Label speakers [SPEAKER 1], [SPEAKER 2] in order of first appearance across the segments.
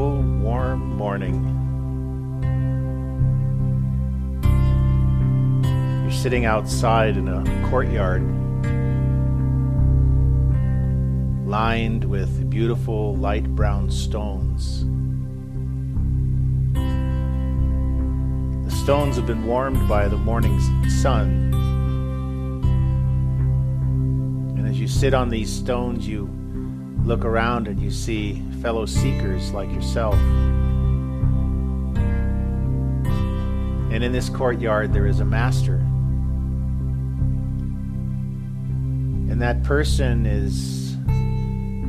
[SPEAKER 1] beautiful, warm morning. You're sitting outside in a courtyard lined with beautiful light brown stones. The stones have been warmed by the morning sun. And as you sit on these stones, you look around and you see fellow seekers like yourself. And in this courtyard there is a master. And that person is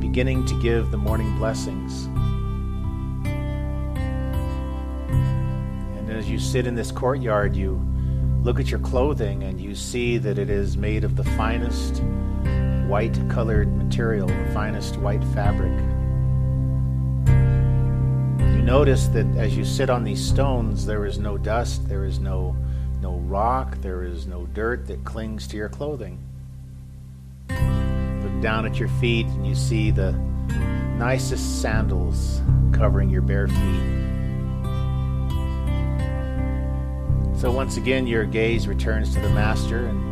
[SPEAKER 1] beginning to give the morning blessings. And as you sit in this courtyard, you look at your clothing and you see that it is made of the finest white colored material, the finest white fabric. You notice that as you sit on these stones, there is no dust, there is no rock, there is no dirt that clings to your clothing. Look down at your feet and you see the nicest sandals covering your bare feet. So once again, your gaze returns to the Master, and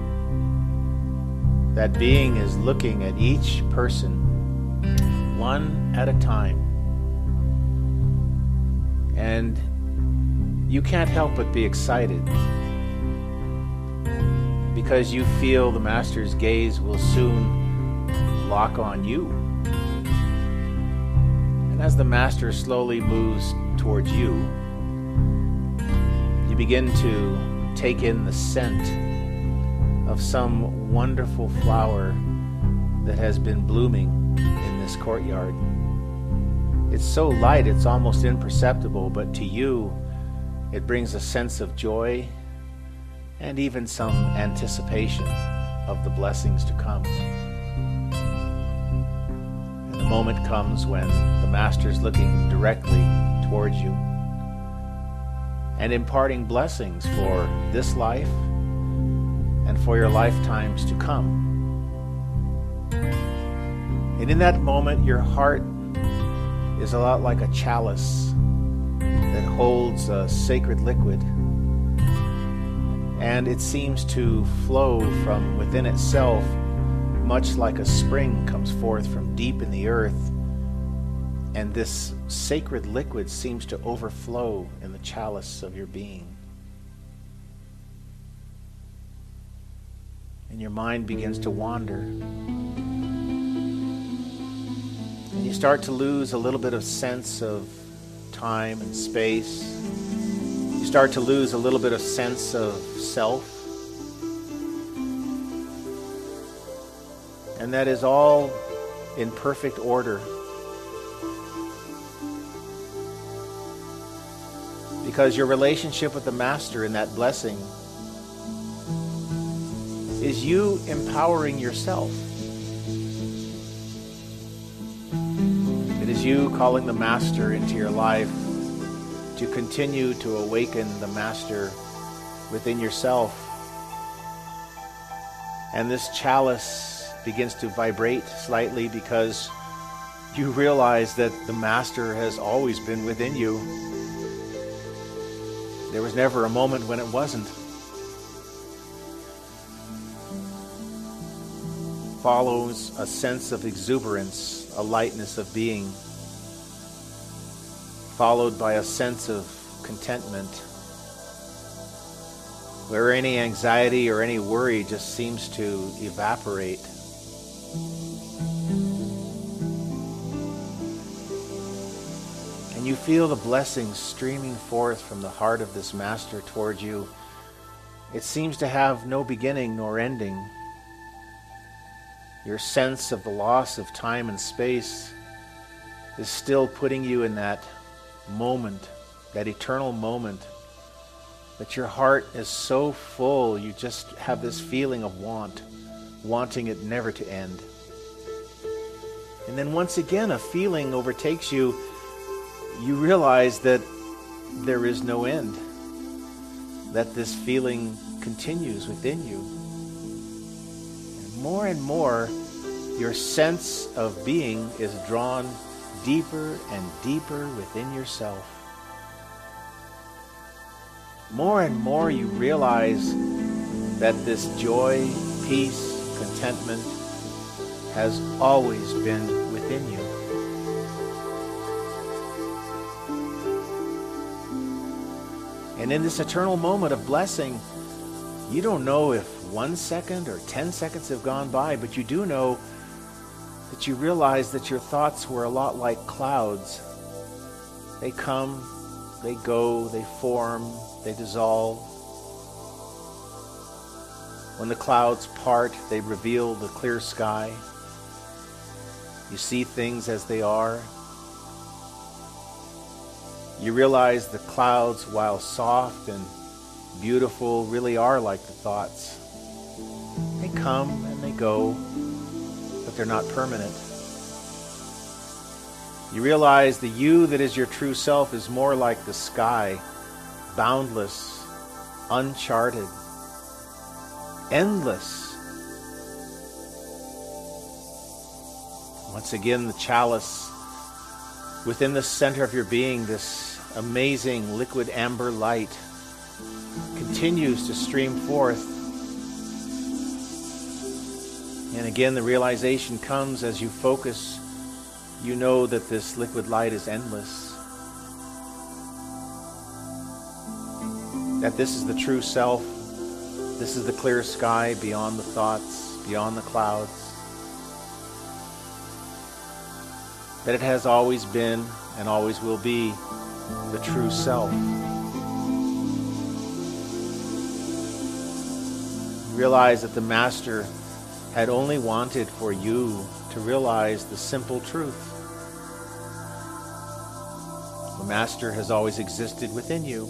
[SPEAKER 1] that being is looking at each person, one at a time. And you can't help but be excited, because you feel the Master's gaze will soon lock on you. And as the Master slowly moves towards you, you begin to take in the scent of some wonderful flower that has been blooming in this courtyard. It's so light it's almost imperceptible, but to you it brings a sense of joy and even some anticipation of the blessings to come. And the moment comes when the Master's looking directly towards you and imparting blessings for this life and for your lifetimes to come. And in that moment, your heart is a lot like a chalice that holds a sacred liquid, and it seems to flow from within itself, much like a spring comes forth from deep in the earth, and this sacred liquid seems to overflow in the chalice of your being. And your mind begins to wander. And you start to lose a little bit of sense of time and space. You start to lose a little bit of sense of self. And that is all in perfect order. Because your relationship with the Master in that blessing is you empowering yourself. It is you calling the Master into your life to continue to awaken the Master within yourself. And this chalice begins to vibrate slightly because you realize that the Master has always been within you. There was never a moment when it wasn't. Follows a sense of exuberance, a lightness of being, followed by a sense of contentment, where any anxiety or any worry just seems to evaporate. And you feel the blessings streaming forth from the heart of this Master towards you. It seems to have no beginning nor ending. Your sense of the loss of time and space is still putting you in that moment, that eternal moment, that your heart is so full, you just have this feeling of wanting it never to end. And then once again, a feeling overtakes you. You realize that there is no end, that this feeling continues within you. And more, your sense of being is drawn deeper and deeper within yourself. More and more you realize that this joy, peace, contentment has always been within you. And in this eternal moment of blessing, you don't know if 1 second or 10 seconds have gone by, but you do know that you realize that your thoughts were a lot like clouds. They come, they go, they form, they dissolve. When the clouds part, they reveal the clear sky. You see things as they are. You realize the clouds, while soft and beautiful, really are like the thoughts. They come and they go, but they're not permanent. You realize the you that is your true self is more like the sky, boundless, uncharted, endless. Once again, the chalice within the center of your being, this amazing liquid amber light, continues to stream forth. And again, the realization comes as you focus. You know that this liquid light is endless. That this is the true self. This is the clear sky beyond the thoughts, beyond the clouds. That it has always been and always will be the true self. Realize that the Master had only wanted for you to realize the simple truth. The Master has always existed within you.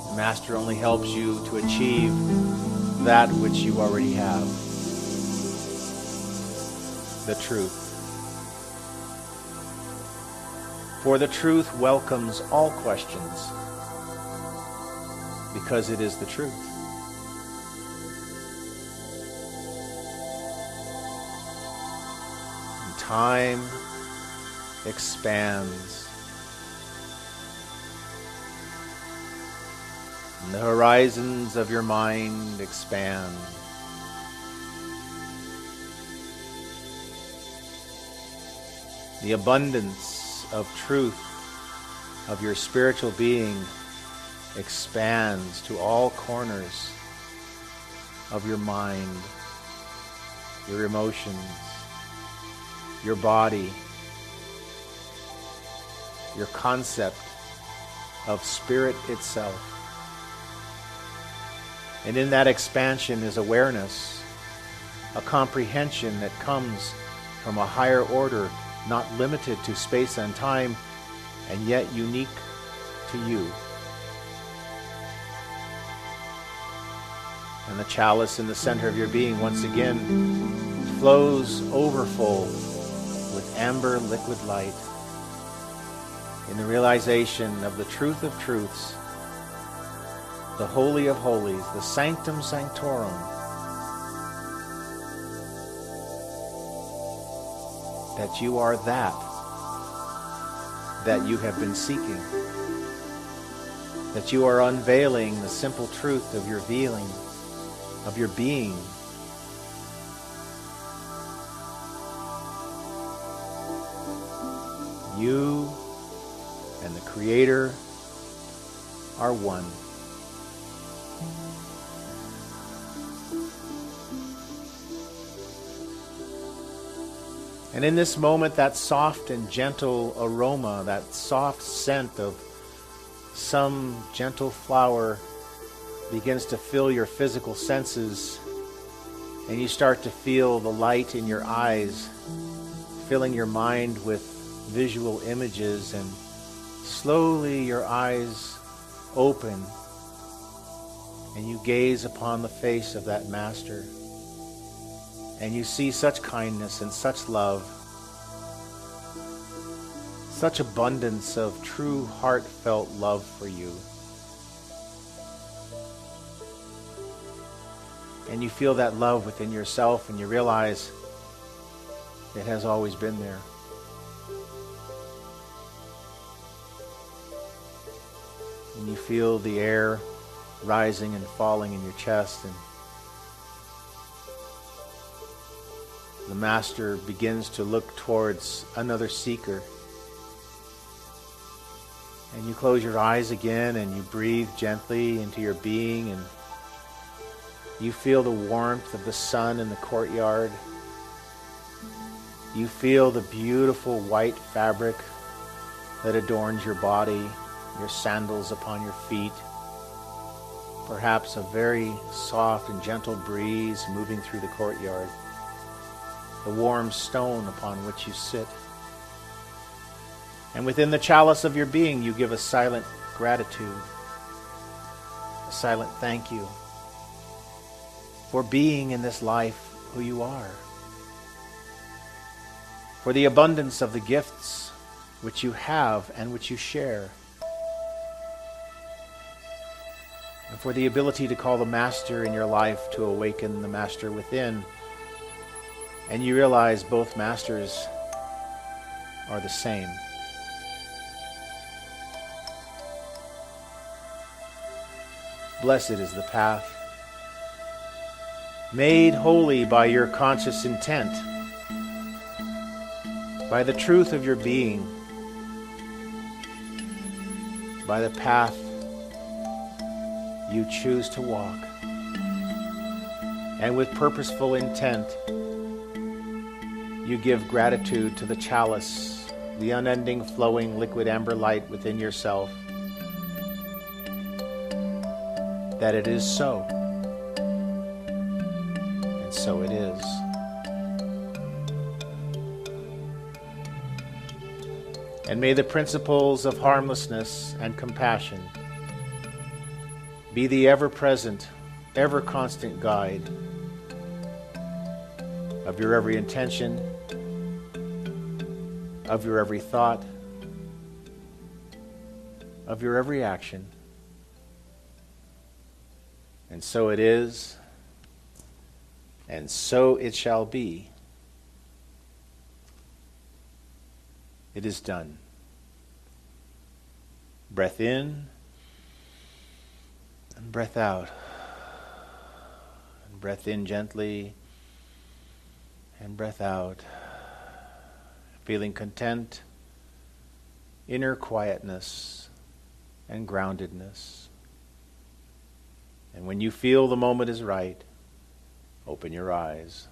[SPEAKER 1] The Master only helps you to achieve that which you already have. The truth. For the truth welcomes all questions, because it is the truth. And time expands. And the horizons of your mind expand. The abundance of truth of your spiritual being expands to all corners of your mind, your emotions, your body, your concept of spirit itself. And in that expansion is awareness, a comprehension that comes from a higher order, not limited to space and time, and yet unique to you. And the chalice in the center of your being once again flows overfull with amber liquid light in the realization of the truth of truths, the Holy of Holies, the Sanctum Sanctorum, that you are that you have been seeking, that you are unveiling the simple truth of your feeling, of your being. You and the Creator are one. And in this moment, that soft and gentle aroma, that soft scent of some gentle flower begins to fill your physical senses, and you start to feel the light in your eyes, filling your mind with visual images, and slowly your eyes open, and you gaze upon the face of that Master. And you see such kindness and such love, such abundance of true heartfelt love for you. And you feel that love within yourself, and you realize It has always been there. And you feel the air rising and falling in your chest, and the Master begins to look towards another seeker. And you close your eyes again and you breathe gently into your being, and you feel the warmth of the sun in the courtyard. You feel the beautiful white fabric that adorns your body, your sandals upon your feet. Perhaps a very soft and gentle breeze moving through the courtyard. The warm stone upon which you sit. And within the chalice of your being, you give a silent gratitude, a silent thank you for being in this life who you are, for the abundance of the gifts which you have and which you share, and for the ability to call the Master in your life to awaken the Master within. And you realize both Masters are the same. Blessed is the path, made holy by your conscious intent, by the truth of your being, by the path you choose to walk, and with purposeful intent, you give gratitude to the chalice, the unending flowing liquid amber light within yourself, that it is so, and so it is. And may the principles of harmlessness and compassion be the ever-present, ever-constant guide of your every intention, of your every thought, of your every action. And so it is, and so it shall be. It is done. Breath in and breath out. And breath in gently and breath out. Feeling content, inner quietness, and groundedness. And when you feel the moment is right, open your eyes.